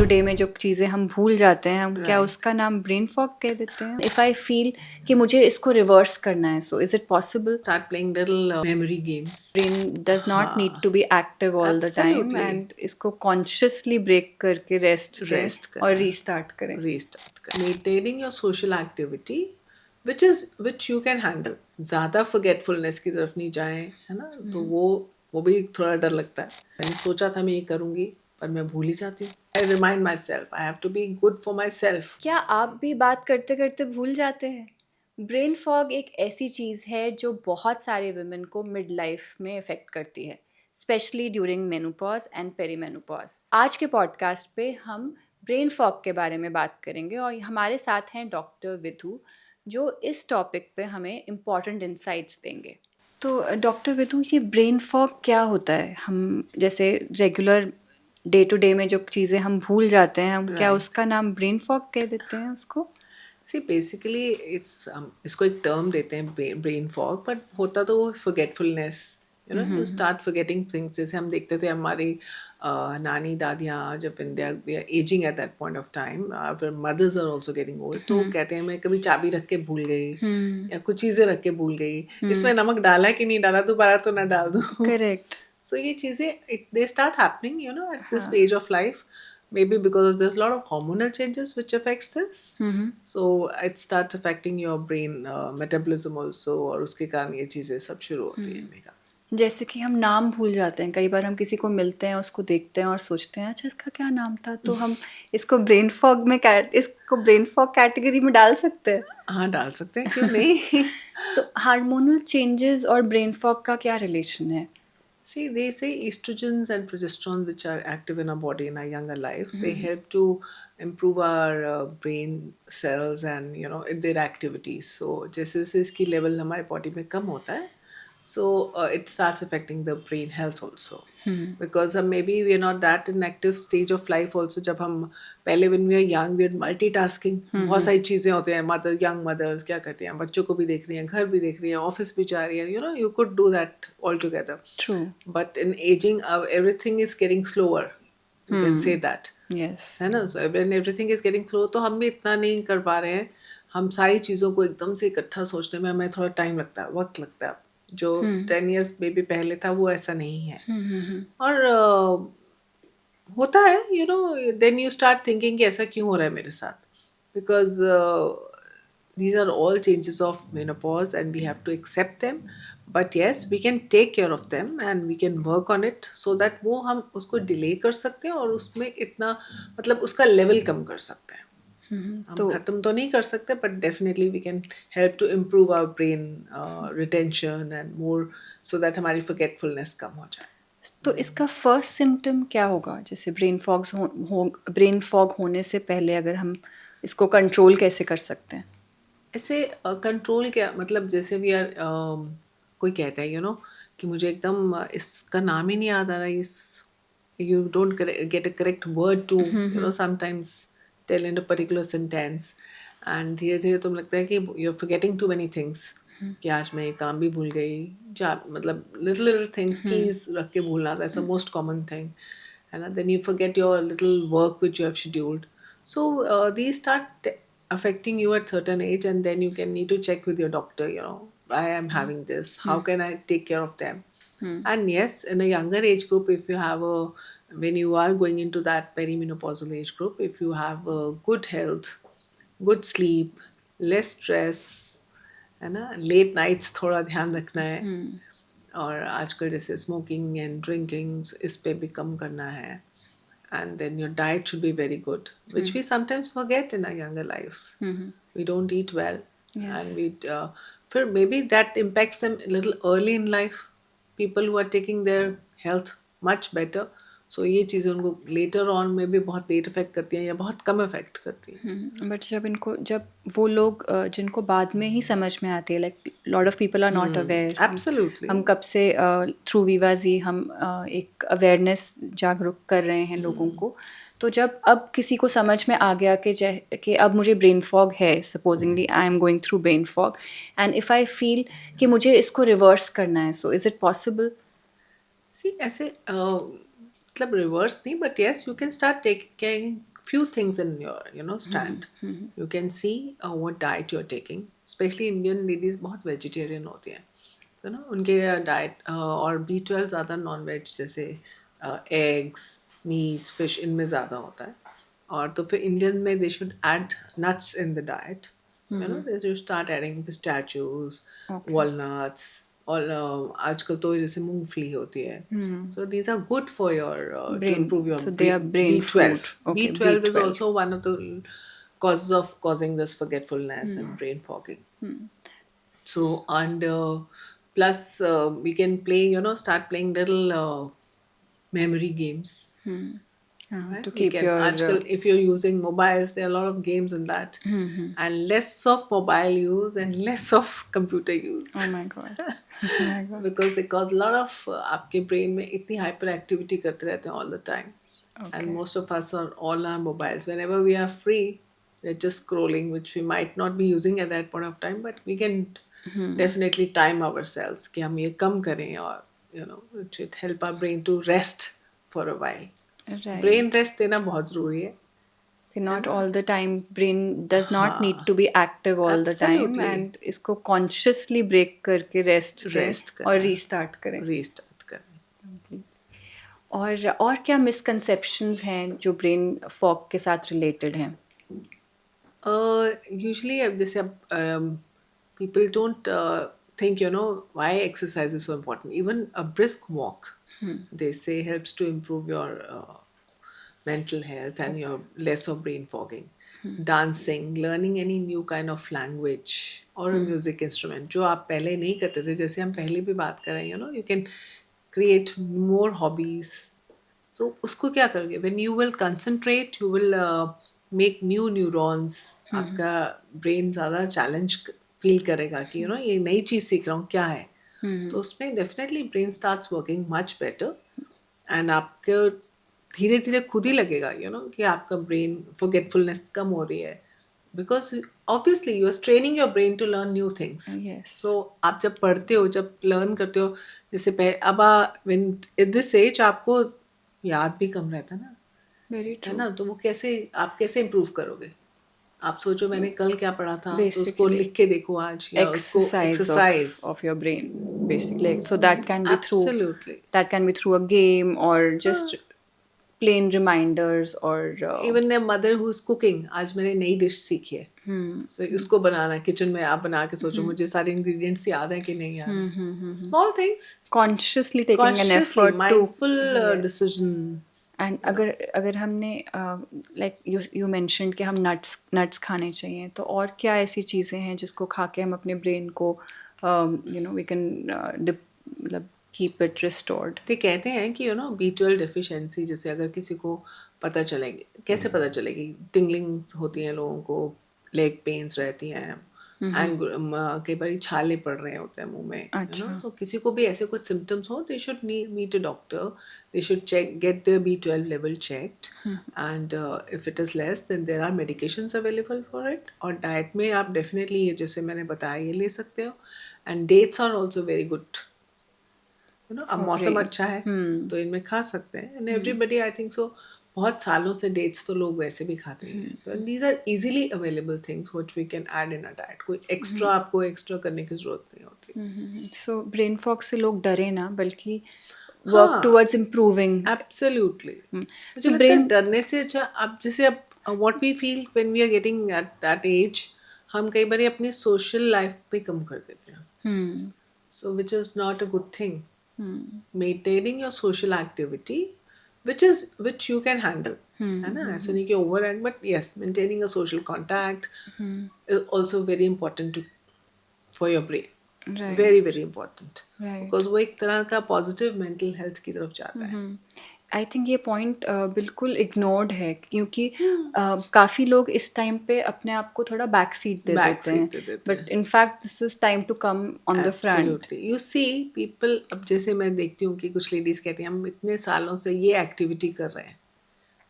Day में जो चीज़ें हम भूल जाते हैं, हम क्या Right. उसका नाम ब्रेन फॉग कह देते हैं? इफ़ आई फील कि मुझे इसको रिवर्स करना है, so is it possible? Start playing little memory games. Brain does not need हाँ, to be active all the time absolutely. And इसको कॉन्शियसली ब्रेक करके रेस्ट दें Rest और करना, रीस्टार्ट करें. restart करना. Maintaining your social activity, which you can handle. ज़्यादा forgetfulness की तरफ नहीं जाएं, है ना? तो वो भी थोड़ा डर लगता है. मैंने सोचा था मैं ये करूँगी, पर मैं भूल ही जाती हूँ. I remind myself, I have to be good for myself. क्या आप भी बात करते करते भूल जाते हैं? ब्रेन फॉग एक ऐसी चीज़ है जो बहुत सारे वुमेन को मिड लाइफ में इफ़ेक्ट करती है, specially during menopause and perimenopause. आज के पॉडकास्ट पे हम ब्रेन फॉग के बारे में बात करेंगे और हमारे साथ हैं डॉक्टर विधु, जो इस टॉपिक पे हमें इम्पॉर्टेंट इंसाइट्स देंगे. तो डॉक्टर विधु, ये ब्रेन फॉग क्या होता है? हम जैसे रेगुलर डे टू डे में जो चीज़ें हम भूल जाते हैं, हम क्या Right. उसका नाम ब्रेन फॉग कह देते हैं उसको? See, basically it's इसको एक टर्म देते हैं ब्रेन फॉग, बट होता तो वो forgetfulness. You start forgetting things. जैसे हम देखते थे हमारी नानी दादियाँ जब when they are aging at that point of time, our mothers are also getting old, तो कहते हैं मैं कभी चाबी रख के भूल गई या कुछ चीज़ें रख के भूल गई, इसमें नमक डाला कि नहीं डाला, दोबारा तो ना डाल दूँ. करेक्ट. So ये चीज़ें they start happening, at this stage of life. Maybe because of there's a lot of hormonal changes which affects this. So it starts affecting your brain metabolism also, और उसके कारण ये चीज़ें सब शुरू होती है मेरा. जैसे कि हम नाम भूल जाते हैं, कई बार हम किसी को मिलते हैं, उसको देखते हैं और सोचते हैं अच्छा इसका क्या नाम था, तो हम इसको ब्रेन फॉग कैटेगरी में डाल सकते हैं. हाँ, डाल सकते हैं, क्यों नहीं. तो हार्मोनल चेंजेस और ब्रेन फॉग का क्या रिलेशन है? See, they say estrogens and progesterone, which are active in our body in our younger life, they help to improve our brain cells and in their activities. So जैसे जैसे इसकी level हमारे body में कम होता है, so it starts affecting the brain health also. Because maybe we are not that in active stage of life also. जब हम पहले when we are young, we are multitasking. बहुत सारी चीज़ें होती हैं. Young mothers क्या करती हैं, बच्चों को भी देख रही हैं, घर भी देख रही हैं, ऑफिस भी जा रही हैं. You could do that all together. True. But in aging, everything is getting slower. You can say that. Yes. है ना? So everything is getting slow. तो हम भी इतना नहीं कर पा रहे हैं. हम सारी चीज़ों को एकदम से इकट्ठा सोचने में हमें थोड़ा टाइम लगता है, वक्त लगता है. जो 10 years बेबी पहले था वो ऐसा नहीं है. और होता है, then you start thinking कि ऐसा क्यों हो रहा है मेरे साथ. Because these are all changes of menopause and we have to accept them. But yes, we can take care of them and we can work on it so that वो हम उसको delay कर सकते हैं और उसमें इतना मतलब उसका level कम कर सकते हैं. हम ख़त्म तो नहीं कर सकते, but definitely we can help to improve our brain retention and more so that हमारी forgetfulness कम हो जाए. तो इसका फर्स्ट सिम्टम क्या होगा? जैसे ब्रेन फॉग होने से पहले अगर हम इसको कंट्रोल कैसे कर सकते हैं? ऐसे कंट्रोल क्या मतलब जैसे वी आर कोई कहता है कि मुझे एकदम इसका नाम ही नहीं याद आ रहा, इस you don't get a correct word to sometimes tell in a particular sentence, and धीरे धीरे तुम लगता है कि you're forgetting too many things. कि आज मैं ये काम भी भूल गई, मतलब little things, keys रख के भूलना, that's the most common thing. And then you forget your little work which you have scheduled. So these start affecting you at certain age, and then you can need to check with your doctor, I am having this, how can I take care of them. And yes, in a younger age group, if you have when you are going into that perimenopausal age group, if you have good health, good sleep, less stress, है ना, late nights थोड़ा ध्यान रखना है, और आजकल जैसे smoking and drinking इस पे भी कम करना है. And then your diet should be very good, which we sometimes forget in our younger lives. We don't eat well. Yes. And we maybe that impacts them a little early in life. People who are taking their health much better, so ये चीज़ें उनको later on में भी बहुत late affect करती हैं या बहुत कम affect करती हैं. बट जब वो लोग जिनको बाद में ही समझ में आती है, like lot of people are not aware. Absolutely. हम कब से थ्रू विवाजी हम एक अवेयरनेस जागरूक कर रहे हैं लोगों को. तो जब अब किसी को समझ में आ गया कि अब मुझे ब्रेन फॉग है, supposedly I am going through brain fog, and if I feel कि मुझे इसको रिवर्स करना है, so is it possible? See, ऐसे मतलब रिवर्स नहीं, but yes you can start taking few things in your stand. You can see what diet you're taking. Especially Indian ladies बहुत vegetarian होती हैं, तो ना उनके डाइट और B12 ज़्यादा नॉन वेज जैसे एग्स, मीट, फिश इनमें ज़्यादा होता है. और तो फिर इंडियन में they should add nuts in the diet. They should start adding pistachios, Okay. Walnuts, और आजकल तो जैसे मूंगफली होती है. So these are good for your to Brain. improve your So they are brain B12. food. Okay, B12 is B12. also one of the causes of causing this forgetfulness and brain fogging. So, and plus we can play, start playing little memory games. Right? To We keep can, your आजकल if you're using mobiles, there are a lot of games in that. And less of mobile use and less of computer use. oh my god. Oh my god. Because they cause a lot of आपके brain में इतनी hyperactivity करते रहते हैं all the time. Okay. And most of us are all on mobiles. Whenever we are free, we're just scrolling, which we might not be using at that point of time, but we can definitely time ourselves कि हम ये कम करें, और it should help our brain to rest for a while. Right. Brain rest देना बहुत ज़रूरी है. Not all the time. Brain does not need to be active all the time, Absolutely. and इसको consciously break करके rest दें Rest और करना. restart करें. Restart करना. और क्या misconceptions हैं जो brain fog के साथ related हैं? Usually जैसे अब people don't think why exercise is so important. Even a brisk walk, they say, helps to improve your mental health and your less of brain fogging. Dancing, learning any new kind of language or a music instrument जो आप पहले नहीं करते थे, जैसे हम पहले भी बात कर रहे हैं, you can create more hobbies. So उसको क्या करोगे? When you will concentrate, you will make new neurons. आपका brain ज़्यादा challenge feel करेगा कि ये नई चीज़ सीख रहा हूँ, क्या है. तो उसमें definitely brain starts working much better. And आपके धीरे धीरे खुद ही लगेगा कि आपका brain forgetfulness कम हो रही है. Because obviously you are training your brain to learn new things. Yes. So आप जब पढ़ते हो, जब learn करते हो, जैसे अब when at this age आपको याद भी कम रहता है ना. Very है true. ना, तो वो आप कैसे improve करोगे? आप सोचो मैंने कल क्या पढ़ा था, तो उसको Basically, लिख के देखो आज, या उसको exercise of your brain, basically. So that can be Absolutely. through a game or just plain reminders or Even a mother who's cooking, आज मैंने नई डिश सीखी है, so उसको बनाना, किचन में आप बना के सोचो मुझे सारे ingredients याद हैं कि नहीं याद. Small things. consciously taking an Consciously, effort mindful Yes. decisions. And अगर हमने like you mentioned कि हम nuts खाने चाहिए, तो और क्या ऐसी चीज़ें हैं जिसको खा के हम अपने brain को we can मतलब keep it restored. ते कहते हैं कि B12 deficiency, जैसे अगर किसी को पता चलेगी, कैसे पता चलेगी? टिंगलिंग्स होती हैं लोगों को, लेग पेन्स रहती हैं, कई बार छाले पड़ रहे होते हैं मुंह में. अच्छा. तो किसी को भी ऐसे कुछ सिम्टम्स हो, they should meet a doctor. They should get their B12 level checked. And if it is less, then there are medications available for it. और डाइट में आप डेफिनेटली ये जैसे मैंने बताया ये ले सकते हो. And dates are also very good. अब मौसम अच्छा है तो इनमें खा सकते हैं. And everybody, I think so, बहुत सालों से डेट्स तो लोग वैसे भी खाते ही हैं. तो these are easily available things which we can add in a diet. कोई एक्स्ट्रा आपको एक्स्ट्रा करने की जरूरत नहीं होती. So brain fog से लोग डरे ना, बल्कि work towards improving. Absolutely. मुझे So लगता है डरने से अच्छा, अब जैसे अब what we feel when we are getting at that age, हम कई बार अपनी social life भी कम कर देते हैं. So which is not a good thing. Maintaining your social activity, which you can handle, है ना, ऐसा नहीं कि overact, but yes, maintaining a social contact is also very important for your brain. Right. Very very important. Right. Because वो एक तरह का positive mental health की तरफ जाता है. आई थिंक ये पॉइंट बिल्कुल इग्नोर्ड है, क्योंकि काफ़ी लोग इस टाइम पे अपने आप को थोड़ा बैक सीट दे देते हैं, but in fact this is time to come on the front. You see people, अब जैसे मैं देखती हूँ कि कुछ लेडीज कहती हैं हम इतने सालों से ये एक्टिविटी कर रहे हैं.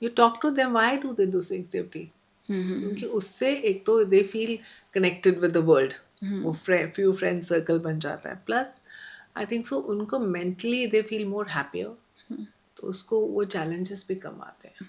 You talk to them, why do they this activity? क्योंकि उससे एक तो they feel connected with the world, वो फ्यू फ्रेंड सर्कल बन जाता है. प्लस आई थिंक सो उनको mentally they feel more happier, तो उसको वो चैलेंजेस भी कम आते हैं.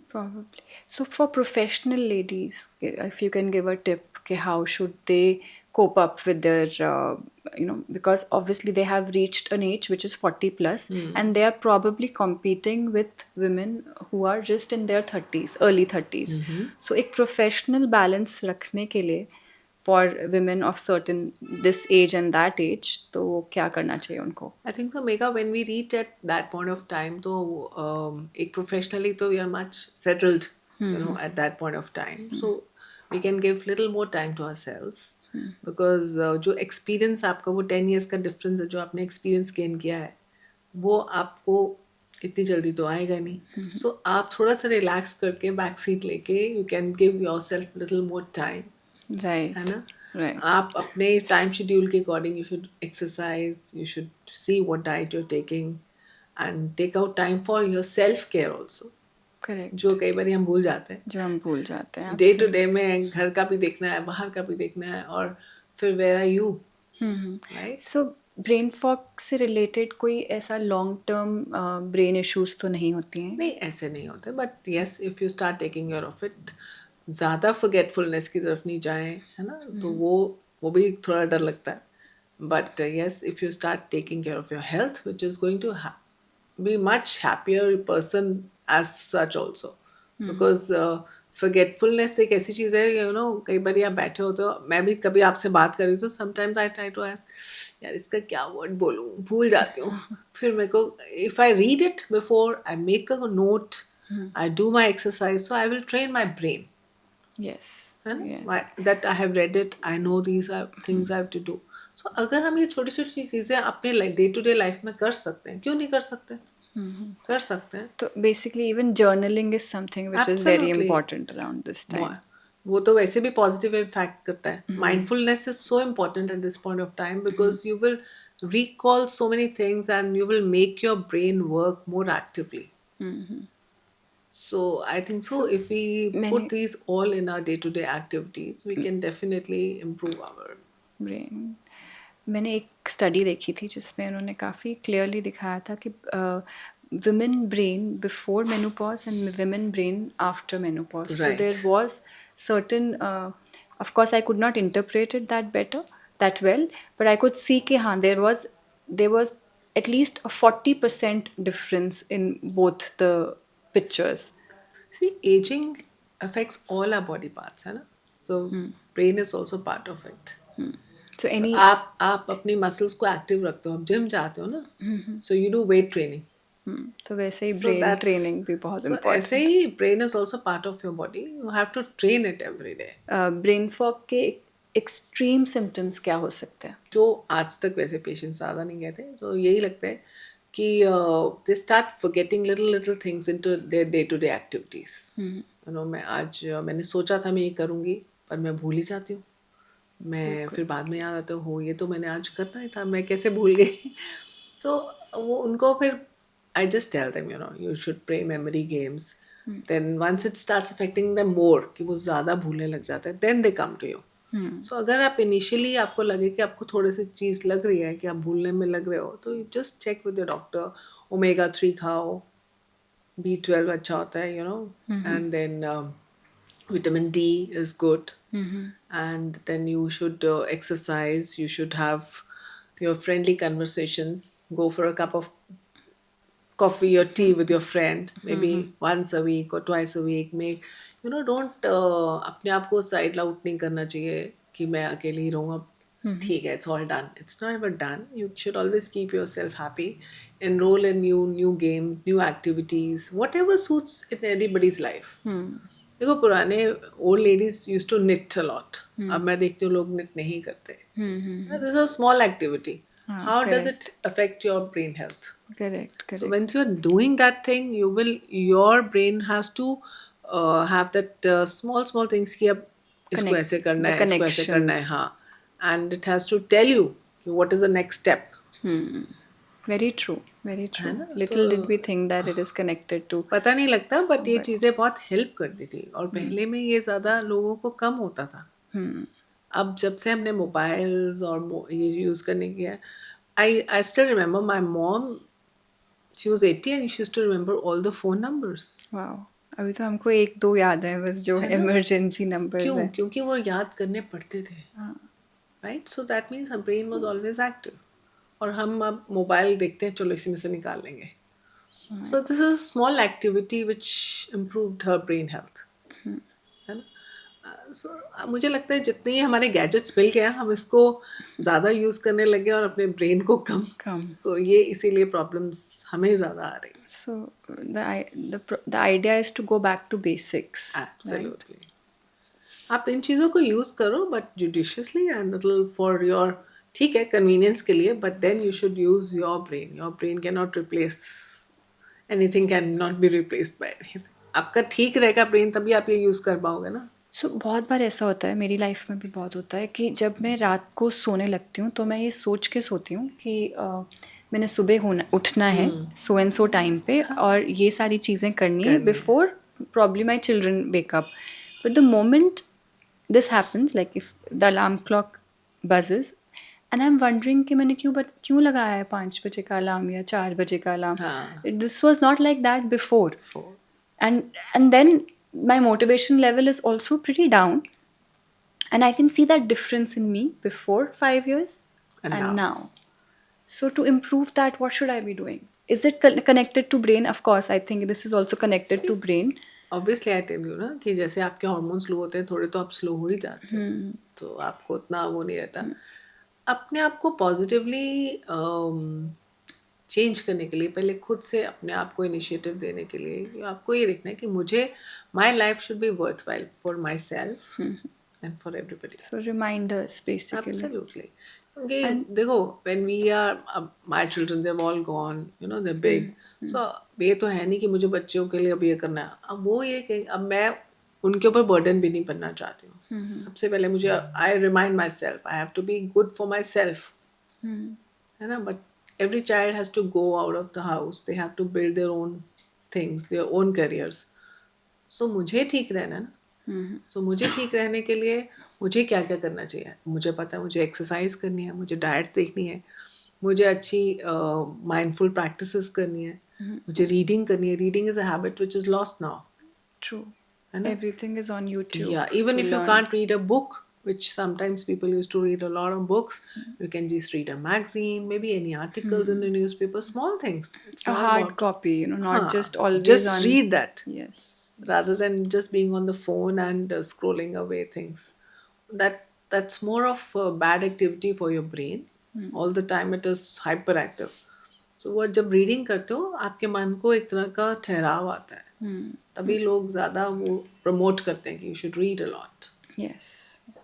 Probably. So for professional ladies, if you can give a tip, okay, how should they cope up with their, because obviously they have reached an age which is 40 plus, and they are probably competing with women who are just in their 30s, early 30s. So एक professional balance रखने के लिए for women of certain this age and that age, तो क्या करना चाहिए उनको? I think so, Megha, when we reach at that point of time, तो एक professionally तो we are much settled, at that point of time. So we can give little more time to ourselves because जो experience आपका वो 10 years का difference है जो आपने experience gain किया है वो आपको इतनी जल्दी तो आएगा नहीं. So आप थोड़ा सा relax करके back seat लेके you can give yourself little more time. है Right. ना. Right. आप अपने टाइम शेड्यूल के according you should exercise, you should see what diet you are taking and take out time for your self care also, Correct. जो कई बार हम भूल जाते हैं. जो हम भूल जाते हैं. डे टू डे में घर का भी देखना है, बाहर का भी देखना है, और फिर where are you, right. So brain fog से रिलेटेड कोई ऐसा लॉन्ग टर्म ब्रेन इश्यूज तो नहीं होती हैं? नहीं, ऐसे नहीं होते, but yes if you start taking care of it, ज़्यादा फॉरगेटफुलनेस की तरफ नहीं जाएं, है ना, तो वो भी थोड़ा डर लगता है. But yes if you start taking care of your health which is going to be much happier person as such also, because forgetfulness तो एक ऐसी चीज़ है, कई बार आप बैठे होते हो, मैं भी कभी आपसे बात कर रही हूँ तो sometimes I try to ask यार इसका क्या वर्ड बोलूँ, भूल जाती हूँ. फिर मेरे को if I read it before I make a note, I do my exercise, so I will train my brain, yes. है ना, yes. That I have read it, I know these things I have to do. So अगर हम ये छोटी छोटी चीज़ें अपने day to day life में कर सकते हैं, क्यों नहीं कर सकते, कर सकते हैं. तो basically even journaling is something which is very Absolutely. Important around this time. वो तो वैसे भी पॉजिटिव इम्पैक्ट करता है. Mindfulness is so important at this point of time because you will recall so many things and you will make your brain work more actively. So I think so, if we put मैंने these all in our day-to-day activities, we can definitely improve our brain मैंने एक study देखी थी जिसमें उन्होंने काफ़ी clearly दिखाया था कि women brain before menopause and women brain after menopause. So Right. there was certain, of course I could not interpret it that well, but I could see कि हाँ there was at least a 40% difference in both the pictures. See, aging affects all our body parts, है ना, so brain is also part of it. So So any आप अपनी muscles को active रखते हो, आप जिम जाते हो ना, so you do weight training. तो वैसे ही So ब्रेन that's ट्रेनिंग भी बहुत so ऐसे important. He brain is also part of your body. You have to train it every day. Brain fog के एक्सट्रीम सिम्टम्स क्या हो सकते हैं? जो आज तक वैसे पेशेंट्स ज़्यादा नहीं कहते, तो यही लगता है कि they start forgetting little things into their day to day activities. मैंने सोचा था मैं ये करूँगी पर मैं भूल ही जाती हूँ. मैं फिर बाद में याद आता हो ये तो मैंने आज करना ही था, मैं कैसे भूल गई. सो वो उनको फिर I just tell them you should play memory games. Then once it starts affecting them more, कि वो ज़्यादा भूलने लग जाते हैं, then they come to you. So अगर आप इनिशियली आपको लगे कि आपको थोड़ी सी चीज़ लग रही है कि आप भूलने में लग रहे हो, तो you just check with your doctor. omega-3 खाओ, B12 अच्छा होता है, and then vitamin D is good. And then you should exercise, you should have your friendly conversations, go for a cup of coffee or tea with your friend, maybe once a week or twice a week. Make don't अपने आप को side out नहीं करना चाहिए कि मैं अकेले ही रहूँ, अब ठीक है, it's all done. It's not ever done. You should always keep yourself happy. Enroll in new game, new activities, whatever suits in anybody's life. देखो पुराने old ladies used to knit a lot, अब मैं देखती हूँ लोग knit नहीं करते. This is a small activity. How does it affect your brain health? Correct. So when you are doing that thing, your brain has to have that small things कि अब इसको Connect ऐसे करना the है, इसको ऐसे करना है, connections. हाँ. And it has to tell you कि what is the next step. Very true. Very true. ना, Little did तो we think that it is connected to. पता नहीं लगता, बट ये चीज़ें बहुत हेल्प करती थी, और पहले में ये ज़्यादा लोगों को कम होता था. अब जब से हमने मोबाइल्स और ये यूज़ करने किया, I still remember my mom, she was 80 and she used to remember all the phone numbers. Wow. अभी तो हमको 1-2 याद है बस जो है ना? इमरजेंसी नंबर्स क्यों? है। क्योंकि वो याद करने पड़ते थे, हाँ, right? So that means her brain was always active. और हम अब मोबाइल देखते हैं, चलो इसी में से निकाल लेंगे। हाँ, so this is small activity which improved her brain health, है ना? मुझे लगता है जितने ही हमारे गैजेट्स मिल गए हम इसको ज़्यादा यूज़ करने लगे और अपने ब्रेन को कम। कम। सो ये इसीलिए प्रॉब्लम्स हमें ज़्यादा आ रही So the idea is to go back to basics, हैं। right? एब्सोल्युटली। आप इन चीज़ों को यूज़ करो but judiciously and little for your, ठीक है कन्वीनियंस के लिए, but then you should use your brain can not replace, anything can not be replaced by anything. आपका ठीक रहेगा ब्रेन तभी आप ये यूज़ कर पाओगे ना। सो बहुत बार ऐसा होता है, मेरी लाइफ में भी बहुत होता है कि जब मैं रात को सोने लगती हूँ तो मैं ये सोच के सोती हूँ कि मैंने सुबह उठना है सो एंड सो टाइम पे और ये सारी चीज़ें करनी है करनी है। Before probably my children wake up. But the moment this happens, like if the alarm clock buzzes and I am wondering कि मैंने क्यों लगाया है 5 बजे का अलार्म या 4 बजे का अलार्म। हाँ। This was not like that before. For And then my motivation level is also pretty down, and I can see that difference in me before 5 years and and now. now. So to improve that, what should I be doing? Is it connected to brain? Of course, I think this is also connected See, to brain. Obviously I tell you ना कि जैसे आपके hormone slow होते हैं थोड़े तो आप slow हो ही जाते हो, तो आपको उतना वो नहीं रहता। अपने आप को पॉजिटिवली चेंज करने के लिए पहले खुद से अपने आप को इनिशिएटिव देने के लिए आपको ये देखना है कि मुझे my life should be worthwhile for my self and for everybody. So reminders basically. Absolutely. क्योंकि देखो when we are my children they've all gone, you know they're big, so ये तो है नहीं कि मुझे बच्चों के लिए अब ये करना है। अब वो ये कि अब मैं उनके ऊपर बर्डन भी नहीं बनना चाहती हूँ। सबसे पहले मुझे I remind myself I have to be good for myself, है ना? But every child has to go out of the house, they have to build their own things, their own careers. So मुझे ठीक रहना है ना। सो मुझे ठीक रहने के लिए मुझे क्या क्या करना चाहिए, मुझे पता है मुझे एक्सरसाइज करनी है, मुझे डाइट देखनी है, मुझे अच्छी माइंडफुल प्रैक्टिसेस करनी है, मुझे रीडिंग करनी है। Reading is a habit which is lost now, True. है ना? Everything is on YouTube Yeah, even to if you learn. can't read a book, which sometimes people used to read a lot of books, you can just read a magazine, maybe any articles in the newspaper, small things. It's A not hard about copy, not huh, just always just on. read that Yes. rather than just being on the phone and scrolling away things. That's more of a bad activity for your brain. All the time it is hyperactive. So वो जब reading करते हो आपके मन को एक तरह का ठहराव आता है, तभी लोग ज़्यादा वो प्रमोट करते हैं कि you should read a lot. Yes.